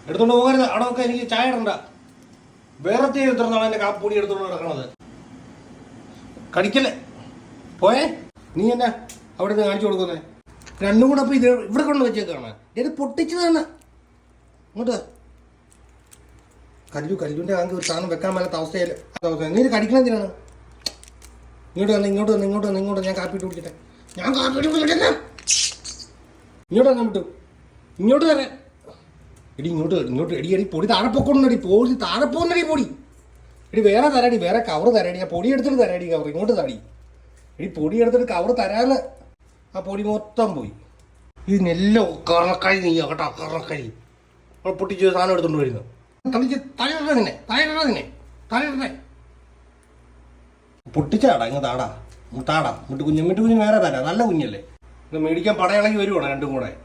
എടുത്തോണ്ട് പോകരുത്. അവിടെ ഒക്കെ എനിക്ക് ചായ ഇടണ്ട. വേറെ എത്ര നാളെ എന്റെ കാപ്പൊടി എടുത്തോണ്ട് നടക്കണത്. കടിക്കല്ലേ. പോയേ. നീ എന്നാ അവിടെ നിന്ന് കാണിച്ചു കൊടുക്കുന്നേ? രണ്ടും കൂടെ അപ്പൊ ഇത് ഇവിടെ കൊണ്ട് വെച്ചേക്കാണ്. ഇത് പൊട്ടിച്ചതാണ്. ഇങ്ങോട്ട് കല്ലുവിന്റെ ആങ്കി ഒരു സാധനം വെക്കാൻ മേലത്തെ അവസ്ഥയിൽ നീ ഇത് കടിക്കണം എന്തിനാണ്? ഇങ്ങോട്ട് വന്ന് ഞാൻ കാപ്പിട്ട് കുടിക്കട്ടെ. ഇങ്ങോട്ട് വന്നാ വിട്ടു. ഇങ്ങോട്ട് തരാം. ഇങ്ങോട്ട് എടി പൊടി താഴെ പൊക്കൊണ്ടടി. പൊടി താഴെ പോകുന്നടി പൊടി. എടി വേറെ തരാടി, വേറെ കവർ തരാടി. ആ പൊടി എടുത്തിട്ട് തരാടി കവർ. ഇങ്ങോട്ട് താടി. എടി പൊടി എടുത്തിട്ട് കവർ തരാന്ന്. ആ പൊടി മൊത്തം പോയി. ഇതിനെല്ലാം കറക്കഴി നീ കേട്ടോ, കറക്കഴി. അവിടെ പൊട്ടിച്ച് സാധനം എടുത്തോണ്ട് വരുന്നു. തലയിടേ പൊട്ടിച്ചാടാ. ഇങ്ങ് താടാ മിട്ട് കുഞ്ഞ് വേറെ തരാം. നല്ല കുഞ്ഞല്ലേ. ഇത് മേടിക്കാൻ പടയിളകി വരുവാണ് രണ്ടും കൂടെ.